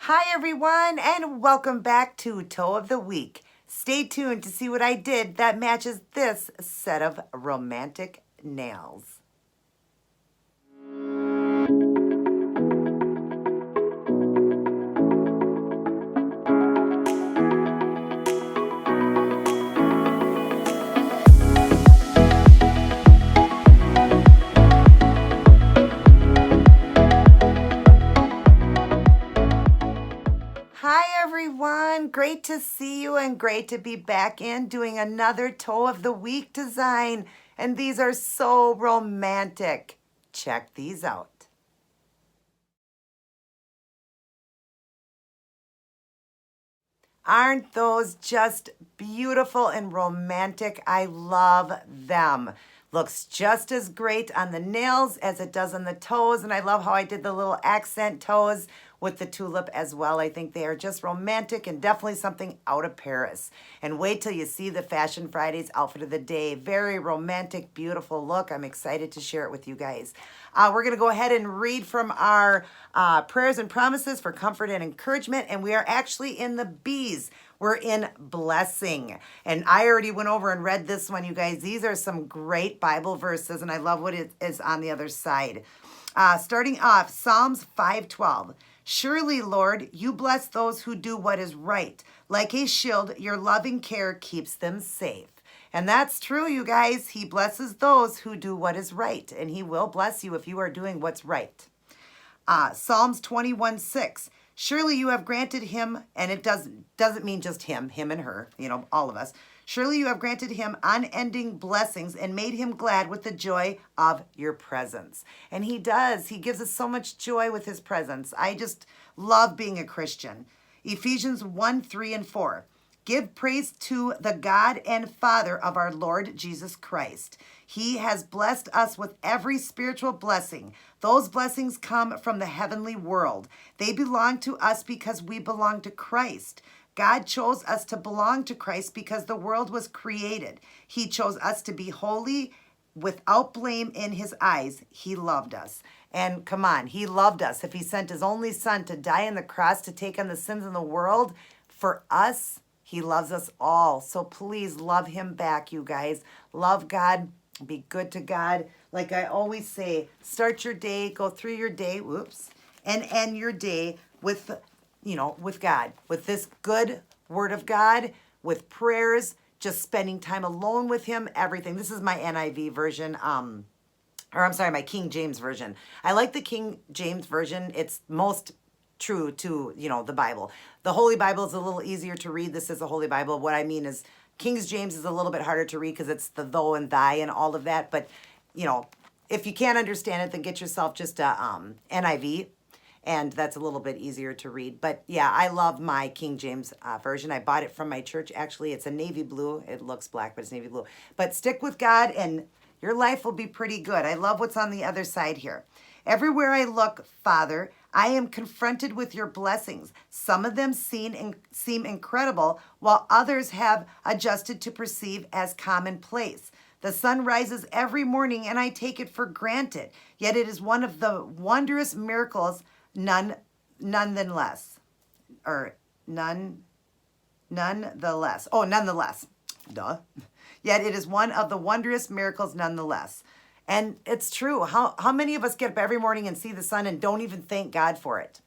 Hi everyone, and welcome back to Toe of the Week. Stay tuned to see what I did that matches this set of romantic nails. Hi everyone, great to see you and great to be back in doing another Toe of the Week design. And these are so romantic. Check these out. Aren't those just beautiful and romantic? I love them. Looks just as great on the nails as it does on the toes. And I love how I did the little accent toes with the tulip as well. I think they are just romantic and definitely something out of Paris. And wait till you see the Fashion Fridays outfit of the day. Very romantic, beautiful look. I'm excited to share it with you guys. We're going to go ahead and read from our prayers and promises for comfort and encouragement. And we are actually in the B's. We're in blessing. And I already went over and read this one, you guys. These are some great Bible verses, and I love what it is on the other side. Starting off, Psalms 5:12. Surely, Lord, you bless those who do what is right. Like a shield, your loving care keeps them safe. And that's true, you guys. He blesses those who do what is right, and he will bless you if you are doing what's right. Psalms 21:6. Surely you have granted him, and it doesn't mean just him and her, all of us. Surely you have granted him unending blessings and made him glad with the joy of your presence. And he does. He gives us so much joy with his presence. I just love being a Christian. Ephesians 1:3 and 4. Give praise to the God and Father of our Lord Jesus Christ. He has blessed us with every spiritual blessing. Those blessings come from the heavenly world. They belong to us because we belong to Christ. God chose us to belong to Christ because the world was created. He chose us to be holy, without blame in his eyes. He loved us. And come on, he loved us. If he sent his only son to die on the cross to take on the sins of the world for us, he loves us all. So please love him back, you guys. Love God. Be good to God. Like I always say, start your day, go through your day, and end your day with, with God, with this good word of God, with prayers, just spending time alone with him, everything. This is my NIV version, my King James version. I like the King James version. It's most true to, the Bible. The Holy Bible is a little easier to read. This is a Holy Bible. What I mean is King James is a little bit harder to read because it's the though and thy and all of that. But, if you can't understand it, then get yourself just a NIV, and that's a little bit easier to read. But yeah, I love my King James version. I bought it from my church. Actually, it's a navy blue. It looks black, but it's navy blue. But stick with God and your life will be pretty good. I love what's on the other side here. Everywhere I look, Father, I am confronted with your blessings. Some of them seem incredible, while others have adjusted to perceive as commonplace. The sun rises every morning, and I take it for granted. Yet it is one of the wondrous miracles, nonetheless. Duh. Yet it is one of the wondrous miracles nonetheless. And it's true. How many of us get up every morning and see the sun and don't even thank God for it,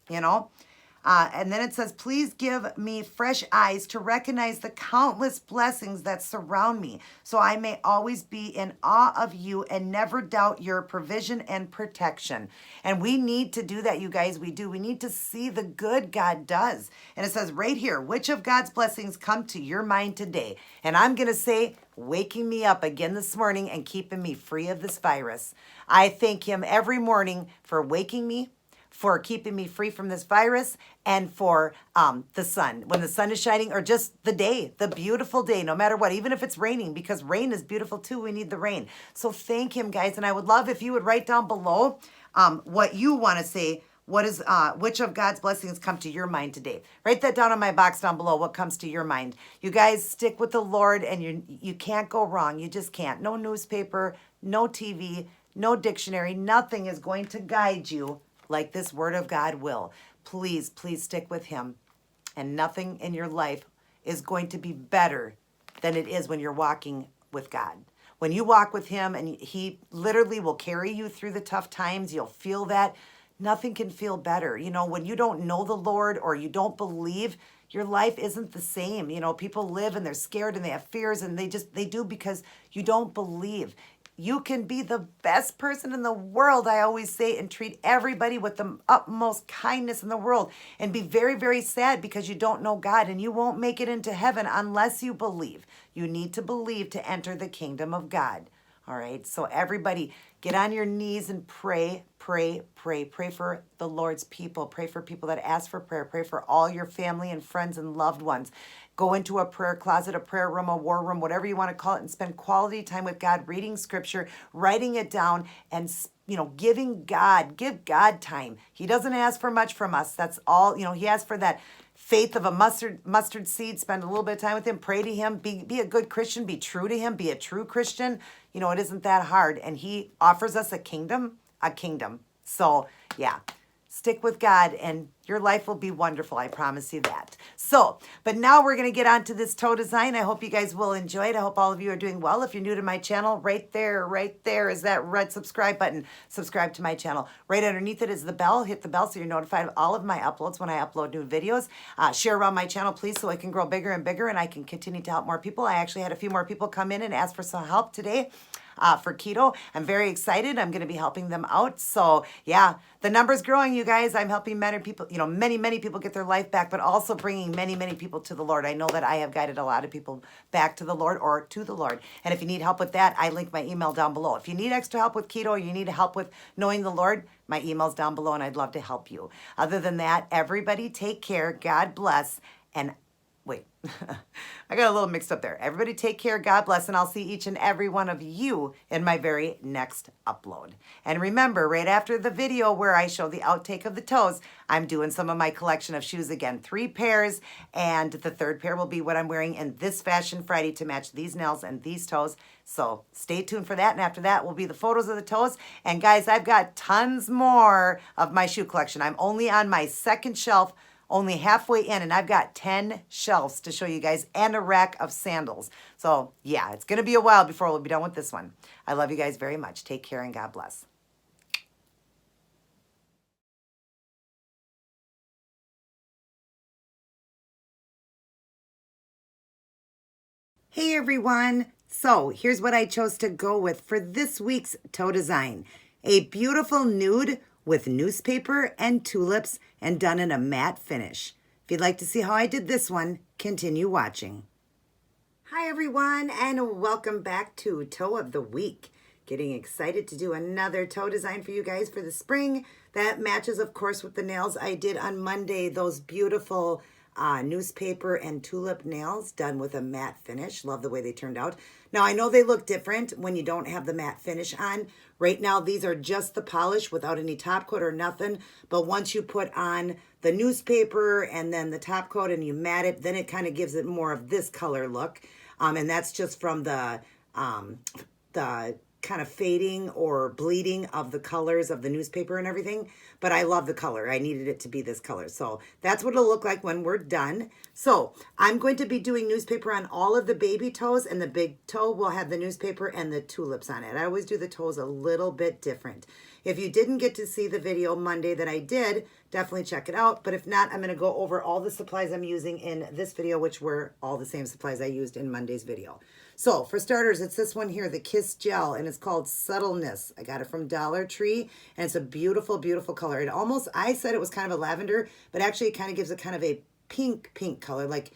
And then it says, please give me fresh eyes to recognize the countless blessings that surround me, so I may always be in awe of you and never doubt your provision and protection. And we need to do that, you guys. We do. We need to see the good God does. And it says right here, which of God's blessings come to your mind today? And I'm going to say, waking me up again this morning and keeping me free of this virus. I thank him every morning for waking me, for keeping me free from this virus, and for the sun. When the sun is shining, or just the day, the beautiful day, no matter what, even if it's raining, because rain is beautiful too. We need the rain. So thank him, guys. And I would love if you would write down below what you want to say. Which of God's blessings come to your mind today? Write that down in my box down below. What comes to your mind? You guys stick with the Lord, and you can't go wrong. You just can't. No newspaper, no TV, no dictionary. Nothing is going to guide you like this word of God will. Please, please stick with him. And nothing in your life is going to be better than it is when you're walking with God. When you walk with him and he literally will carry you through the tough times, you'll feel that. Nothing can feel better. You know, when you don't know the Lord or you don't believe, your life isn't the same. You know, people live and they're scared and they have fears and they do because you don't believe. You can be the best person in the world, I always say, and treat everybody with the utmost kindness in the world and be very, very sad because you don't know God and you won't make it into heaven unless you believe. You need to believe to enter the kingdom of God. All right, so everybody get on your knees and pray, pray, pray. Pray for the Lord's people. Pray for people that ask for prayer. Pray for all your family and friends and loved ones. Go into a prayer closet, a prayer room, a war room, whatever you want to call it, and spend quality time with God, reading scripture, writing it down, and give God time. He doesn't ask for much from us. That's all, he asks for that faith of a mustard seed. Spend a little bit of time with him, pray to him, be a good Christian, be true to him, be a true Christian. It isn't that hard. And he offers us a kingdom. So yeah, stick with God and your life will be wonderful. I promise you that. So, but now we're going to get on to this toe design. I hope you guys will enjoy it. I hope all of you are doing well. If you're new to my channel, right there is that red subscribe button. Subscribe to my channel. Right underneath it is the bell. Hit the bell so you're notified of all of my uploads when I upload new videos. Share around my channel, please, so I can grow bigger and bigger and I can continue to help more people. I actually had a few more people come in and ask for some help today. For keto. I'm very excited. I'm going to be helping them out. So yeah, the number's growing, you guys. I'm helping many people, many people get their life back, but also bringing many people to the Lord. I know that I have guided a lot of people back to the Lord or to the Lord. And if you need help with that, I link my email down below. If you need extra help with keto or you need help with knowing the Lord, my email's down below and I'd love to help you. Other than that, everybody take care. God bless. And wait, I got a little mixed up there. Everybody take care, God bless, and I'll see each and every one of you in my very next upload. And remember, right after the video where I show the outtake of the toes, I'm doing some of my collection of shoes again, 3 pairs, and the 3rd pair will be what I'm wearing in this Fashion Friday to match these nails and these toes. So stay tuned for that, and after that will be the photos of the toes. And guys, I've got tons more of my shoe collection. I'm only on my 2nd shelf, only halfway in, and I've got 10 shelves to show you guys and a rack of sandals. So yeah, it's going to be a while before we'll be done with this one. I love you guys very much. Take care and God bless. Hey everyone. So here's what I chose to go with for this week's toe design. A beautiful nude with newspaper and tulips and done in a matte finish. If you'd like to see how I did this one, continue watching. Hi everyone and welcome back to Toe of the Week. Getting excited to do another toe design for you guys for the spring. That matches of course with the nails I did on Monday, those beautiful newspaper and tulip nails done with a matte finish. Love the way they turned out. Now I know they look different when you don't have the matte finish on. Right now these are just the polish without any top coat or nothing. But once you put on the newspaper and then the top coat and you matte it, then it kind of gives it more of this color look. And that's just from the kind of fading or bleeding of the colors of the newspaper and everything. But I love the color. I needed it to be this color. So that's what it'll look like when we're done. So I'm going to be doing newspaper on all of the baby toes, and the big toe will have the newspaper and the tulips on it. I always do the toes a little bit different. If you didn't get to see the video Monday that I did, definitely check it out. But if not, I'm going to go over all the supplies I'm using in this video, which were all the same supplies I used in Monday's video. So for starters, it's this one here, the Kiss Gel, and it's called Suttleness. I got it from Dollar Tree, and it's a beautiful, beautiful color. It almost, I said it was kind of a lavender, but actually it kind of gives it kind of a pink color, like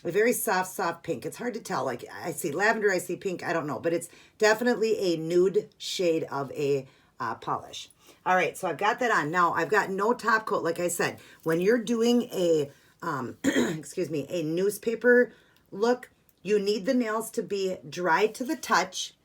a very soft pink. It's hard to tell. Like I see lavender, I see pink, I don't know, but it's definitely a nude shade of a polish. All right, so I've got that on. Now I've got no top coat, like I said. When you're doing a, excuse me, a newspaper look, you need the nails to be dry to the touch,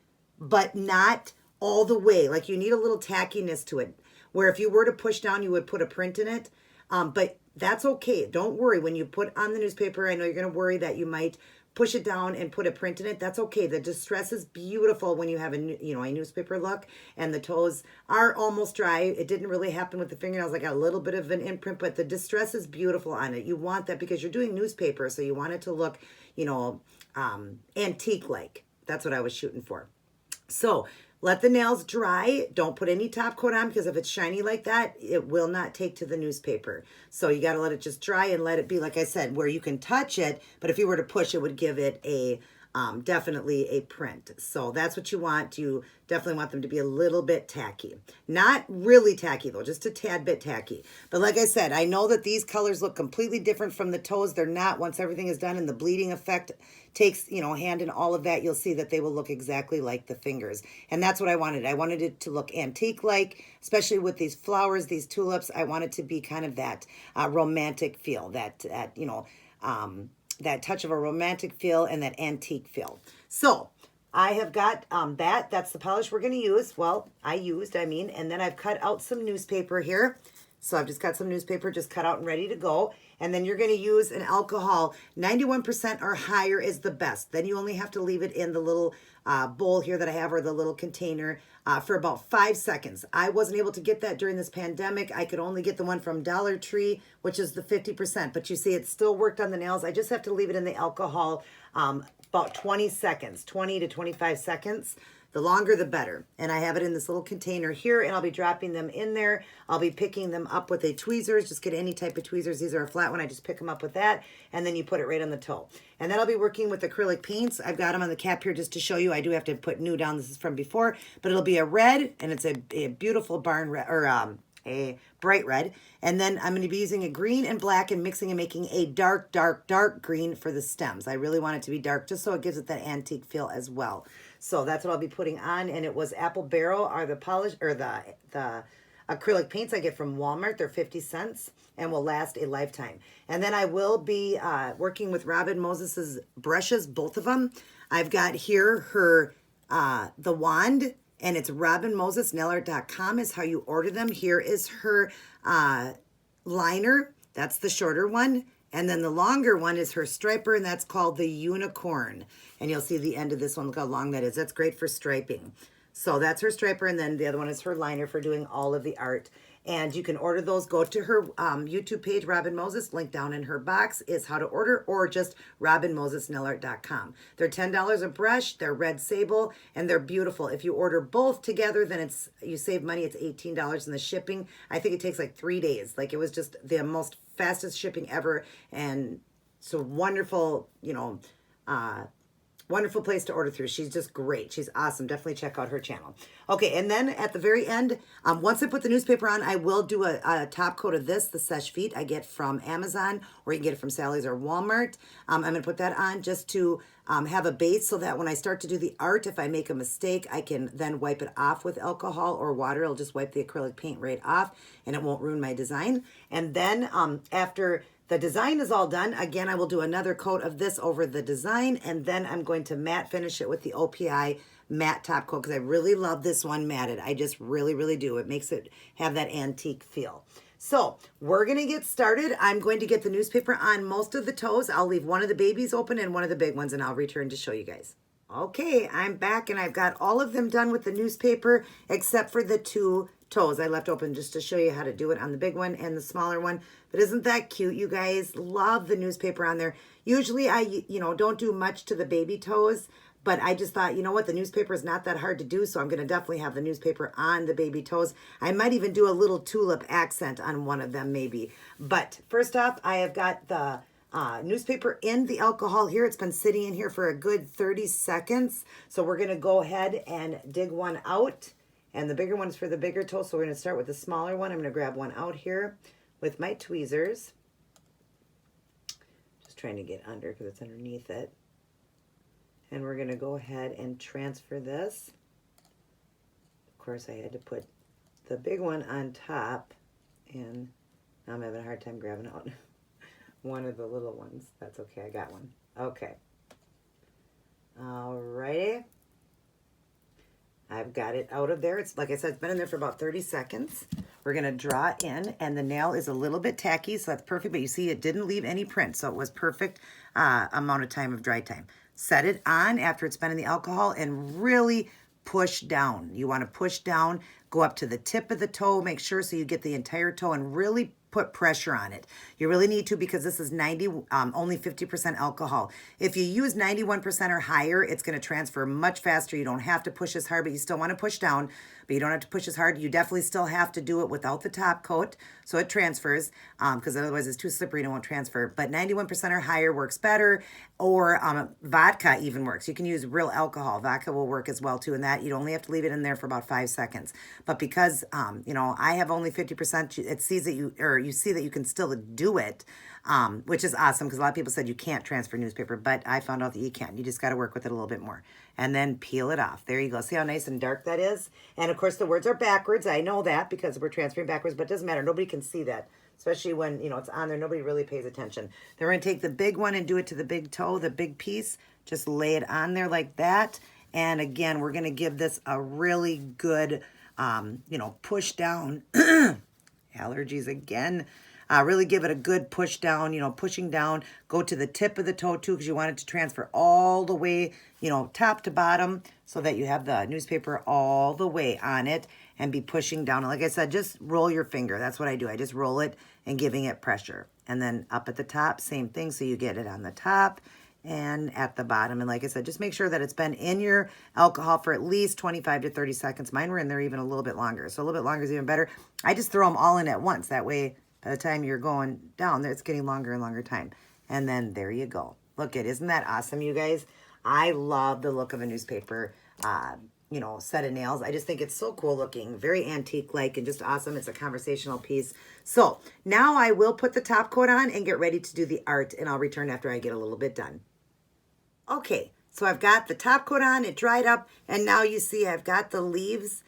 but not all the way. Like you need a little tackiness to it, where if you were to push down, you would put a print in it. But that's okay. Don't worry. When you put on the newspaper, I know you're going to worry that you might push it down and put a print in it, that's okay. The distress is beautiful when you have a newspaper look, and the toes are almost dry. It didn't really happen with the fingernails. I got a little bit of an imprint, but the distress is beautiful on it. You want that because you're doing newspaper, so you want it to look, antique-like. That's what I was shooting for. So let the nails dry. Don't put any top coat on, because if it's shiny like that, it will not take to the newspaper. So you got to let it just dry and let it be, like I said, where you can touch it, but if you were to push, it would give it a definitely a print. So that's what you want. You definitely want them to be a little bit tacky. Not really tacky though, just a tad bit tacky. But like I said, I know that these colors look completely different from the toes. They're not. Once everything is done and the bleeding effect takes, hand in all of that, you'll see that they will look exactly like the fingers. And that's what I wanted. I wanted it to look antique-like, especially with these flowers, these tulips. I want it to be kind of that romantic feel, that touch of a romantic feel and that antique feel. So I have got that's the polish we're going to use. Well, and then I've cut out some newspaper here. So I've just got some newspaper just cut out and ready to go. And then you're going to use an alcohol. 91% or higher is the best. Then you only have to leave it in the little bowl here that I have, or the little container, for about 5 seconds. I wasn't able to get that during this pandemic. I could only get the one from Dollar Tree, which is the 50%. But you see, it still worked on the nails. I just have to leave it in the alcohol about 20 seconds, 20 to 25 seconds. The longer, the better. And I have it in this little container here, and I'll be dropping them in there. I'll be picking them up with a tweezers. Just get any type of tweezers. These are a flat one. I just pick them up with that, and then you put it right on the toe. And then I'll be working with acrylic paints. I've got them on the cap here just to show you. I do have to put new down. This is from before, but it'll be a red, and it's a beautiful barn red, or a bright red. And then I'm going to be using a green and black and mixing and making a dark, dark, dark green for the stems. I really want it to be dark just so it gives it that antique feel as well. So that's what I'll be putting on. And it was Apple Barrel are the polish, or the acrylic paints I get from Walmart. They're 50 cents and will last a lifetime. And then I will be working with Robin Moses's brushes, both of them. I've got here her the wand, and it's robinmosesnailart.com is how you order them. Here is her liner. That's the shorter one. And then the longer one is her striper, and that's called the Unicorn. And you'll see the end of this one. Look how long that is. That's great for striping. So that's her striper, and then the other one is her liner for doing all of the art. And you can order those. Go to her YouTube page, Robin Moses. Link down in her box is how to order, or just robinmosesnailart.com. They're $10 a brush. They're red sable, and they're beautiful. If you order both together, then you save money. It's $18 in the shipping. I think it takes like 3 days. Like, it was just the most fastest shipping ever, and so wonderful, wonderful place to order through. She's just great. She's awesome. Definitely check out her channel. Okay, and then at the very end, once I put the newspaper on, I will do a top coat of this, the Seche Vite I get from Amazon, or you can get it from Sally's or Walmart. I'm going to put that on just to have a base, so that when I start to do the art, if I make a mistake, I can then wipe it off with alcohol or water. It'll just wipe the acrylic paint right off, and it won't ruin my design. And then after the design is all done, again, I will do another coat of this over the design, and then I'm going to matte finish it with the OPI Matte top coat, because I really love this one matted. I just really, really do. It makes it have that antique feel. So we're going to get started. I'm going to get the newspaper on most of the toes. I'll leave one of the babies open and one of the big ones, and I'll return to show you guys. Okay, I'm back, and I've got all of them done with the newspaper except for the 2 toes I left open, just to show you how to do it on the big one and the smaller one. But isn't that cute, you guys? Love the newspaper on there. Usually I, don't do much to the baby toes, but I just thought, you know what, the newspaper is not that hard to do, so I'm going to definitely have the newspaper on the baby toes. I might even do a little tulip accent on one of them maybe. But first off, I have got the newspaper in the alcohol here. It's been sitting in here for a good 30 seconds. So we're going to go ahead and dig one out. And the bigger one's for the bigger toe, so we're going to start with the smaller one. I'm going to grab one out here with my tweezers. Just trying to get under because it's underneath it. And we're going to go ahead and transfer this. Of course, I had to put the big one on top, and now I'm having a hard time grabbing out one of the little ones. That's okay, I got one. Okay. Alrighty. I've got it out of there. It's, like I said, it's been in there for about 30 seconds. we're going to draw in, and the nail is a little bit tacky, so that's perfect, but you see it didn't leave any print, so it was perfect amount of time of dry time. Set it on after it's been in the alcohol and really push down. You want to push down, go up to the tip of the toe, make sure so you get the entire toe and really put pressure on it. You really need to, because this is only 50% alcohol. If you use 91% or higher, it's going to transfer much faster. You don't have to push as hard, but you still want to push down, but you don't have to push as hard. You definitely still have to do it without the top coat so it transfers, because otherwise it's too slippery and it won't transfer. But 91% or higher works better, or vodka even works. You can use real alcohol. Vodka will work as well too, and that you only have to leave it in there for about 5 seconds. But because I have only 50%, it sees that you see that you can still do it, which is awesome, because a lot of people said you can't transfer newspaper, but I found out that you can. You just got to work with it a little bit more. And then peel it off. There you go. See how nice and dark that is? And of course the words are backwards. I know that because we're transferring backwards, but it doesn't matter. Nobody can see that, especially when, it's on there. Nobody really pays attention. Then we're going to take the big one and do it to the big toe, the big piece. Just lay it on there like that. And again, we're going to give this a really good, push down. Allergies again. Really give it a good push down, pushing down. Go to the tip of the toe too, because you want it to transfer all the way, top to bottom, so that you have the newspaper all the way on it, and be pushing down. And like I said, just roll your finger. That's what I do. I just roll it and giving it pressure. And then up at the top, same thing. So you get it on the top and at the bottom. And like I said, just make sure that it's been in your alcohol for at least 25 to 30 seconds. Mine were in there even a little bit longer. So a little bit longer is even better. I just throw them all in at once. That way, by the time you're going down there, it's getting longer and longer time. And then there you go. Look at, isn't that awesome, you guys? I love the look of a newspaper, set of nails. I just think it's so cool looking, very antique-like, and just awesome. It's a conversational piece. So now I will put the top coat on and get ready to do the art, and I'll return after I get a little bit done. Okay, so I've got the top coat on, it dried up, and now you see I've got the leaves,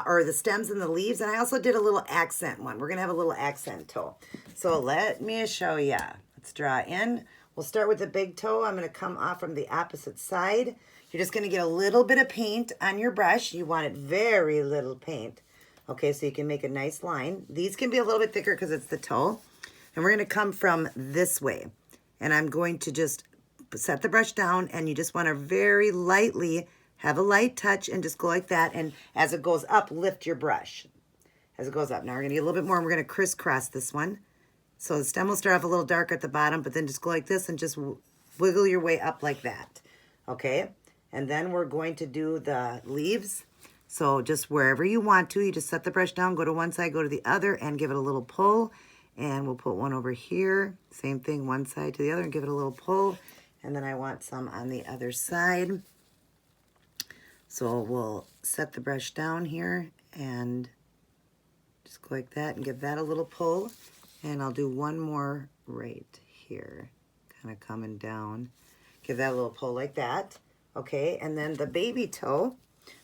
or the stems and the leaves, and I also did a little accent one. We're going to have a little accent toe. So let me show you. Let's draw in. We'll start with the big toe. I'm going to come off from the opposite side. You're just going to get a little bit of paint on your brush. You want it very little paint. Okay, so you can make a nice line. These can be a little bit thicker because it's the toe. And we're going to come from this way. And I'm going to just set the brush down, and you just want to very lightly have a light touch and just go like that. And as it goes up, lift your brush as it goes up. Now we're going to get a little bit more, and we're going to crisscross this one. So the stem will start off a little darker at the bottom, but then just go like this and just wiggle your way up like that. Okay? And then we're going to do the leaves. So just wherever you want to, you just set the brush down, go to one side, go to the other, and give it a little pull. And we'll put one over here. Same thing, one side to the other, and give it a little pull. And then I want some on the other side. So we'll set the brush down here and just go like that and give that a little pull. And I'll do one more right here, kind of coming down. Give that a little pull like that. Okay, and then the baby toe,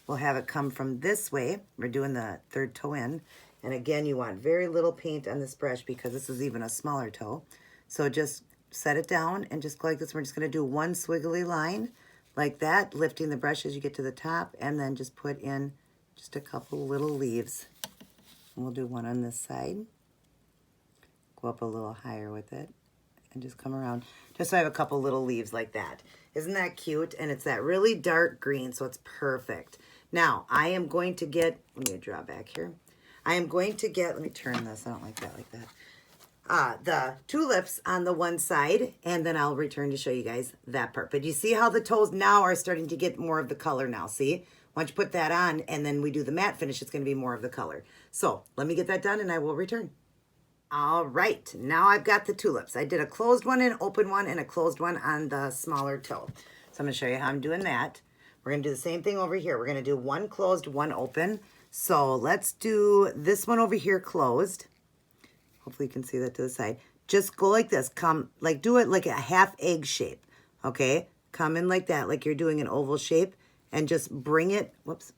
we'll have it come from this way. We're doing the third toe in. And again, you want very little paint on this brush because this is even a smaller toe. So just set it down and just go like this. We're just going to do one swiggly line like that, lifting the brush as you get to the top, and then just put in just a couple little leaves. And we'll do one on this side. Go up a little higher with it and just come around. Just so I have a couple little leaves like that. Isn't that cute? And it's that really dark green, so it's perfect. Now, I am going to get, let me draw back here. I am going to get, let me turn this, I don't like that the tulips on the one side, and then I'll return to show you guys that part. But you see how the toes now are starting to get more of the color now, see? Once you put that on and then we do the matte finish, it's going to be more of the color. So let me get that done and I will return. All right, now I've got the tulips. I did a closed one, an open one, and a closed one on the smaller toe. So I'm going to show you how I'm doing that. We're going to do the same thing over here. We're going to do one closed, one open. So let's do this one over here closed. Hopefully you can see that to the side. Just go like this. Come, like do it like a half egg shape. Okay? Come in like that, like you're doing an oval shape. And just bring it, whoops.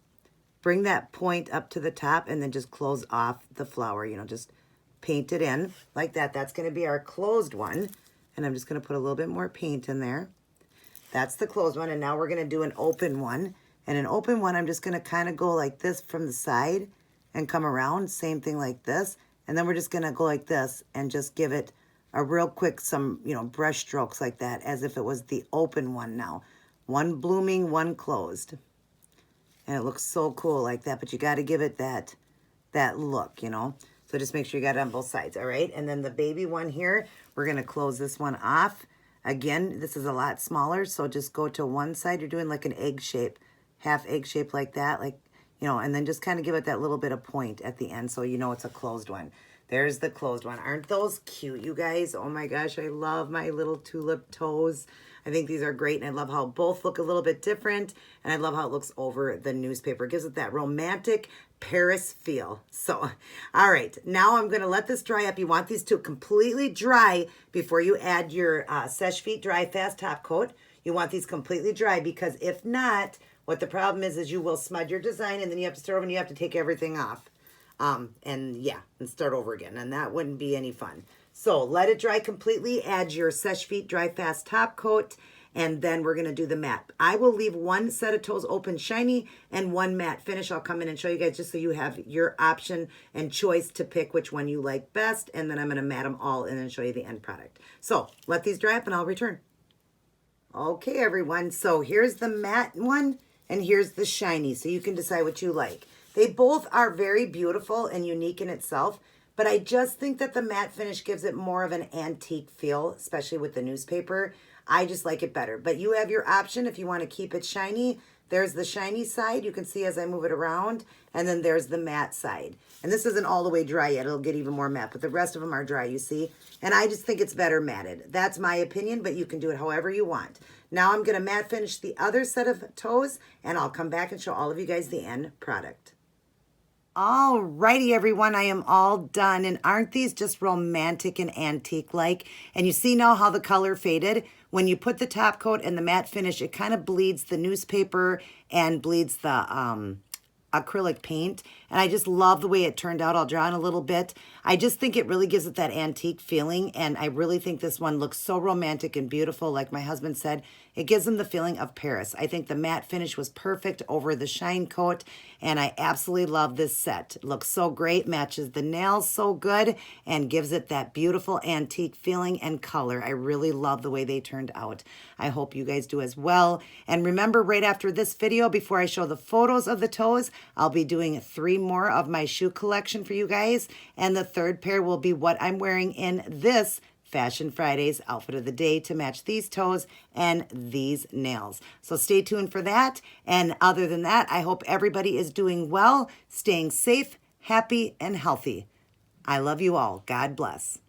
Bring that point up to the top and then just close off the flower. Just paint it in like that. That's going to be our closed one. And I'm just going to put a little bit more paint in there. That's the closed one. And now we're going to do an open one. And an open one, I'm just going to kind of go like this from the side and come around, same thing like this. And then we're just gonna go like this and just give it a real quick, some, you know, brush strokes like that, as if it was the open one now. One blooming, one closed. And it looks so cool like that, but you gotta give it that look, you know. So just make sure you got it on both sides, all right? And then the baby one here, we're gonna close this one off. Again, this is a lot smaller, so just go to one side. You're doing like an egg shape, half egg shape like that, like, you know, and then just kind of give it that little bit of point at the end so you know it's a closed one. There's the closed one. Aren't those cute, you guys? Oh my gosh, I love my little tulip toes. I think these are great, and I love how both look a little bit different, and I love how it looks over the newspaper. It gives it that romantic Paris feel. So, all right, now I'm gonna let this dry up. You want these to completely dry before you add your Seche Vite Dry Fast top coat. You want these completely dry, because if not, what the problem is you will smudge your design, and then you have to start over and you have to take everything off. And start over again, and that wouldn't be any fun. So let it dry completely, add your Seche Vite Dry Fast top coat, and then we're gonna do the matte. I will leave one set of toes open shiny and one matte finish. I'll come in and show you guys just so you have your option and choice to pick which one you like best, and then I'm gonna matte them all and then show you the end product. So let these dry up and I'll return. Okay, everyone, so here's the matte one and here's the shiny, so you can decide what you like. They both are very beautiful and unique in itself, but I just think that the matte finish gives it more of an antique feel, especially with the newspaper. I just like it better, but you have your option if you want to keep it shiny. There's the shiny side, you can see as I move it around, and then there's the matte side. And this isn't all the way dry yet, it'll get even more matte, but the rest of them are dry, you see? And I just think it's better matted. That's my opinion, but you can do it however you want. Now I'm gonna matte finish the other set of toes, and I'll come back and show all of you guys the end product. Alrighty, everyone, I am all done. And aren't these just romantic and antique-like? And you see now how the color faded? When you put the top coat and the matte finish, it kind of bleeds the newspaper and bleeds the acrylic paint. And I just love the way it turned out. I'll draw in a little bit. I just think it really gives it that antique feeling. And I really think this one looks so romantic and beautiful. Like my husband said, it gives them the feeling of Paris. I think the matte finish was perfect over the shine coat. And I absolutely love this set. It looks so great, matches the nails so good, and gives it that beautiful antique feeling and color. I really love the way they turned out. I hope you guys do as well. And remember, right after this video, before I show the photos of the toes, I'll be doing 3 more of my shoe collection for you guys. And the third pair will be what I'm wearing in this Fashion Fridays outfit of the day to match these toes and these nails. So stay tuned for that. And other than that, I hope everybody is doing well, staying safe, happy, and healthy. I love you all. God bless.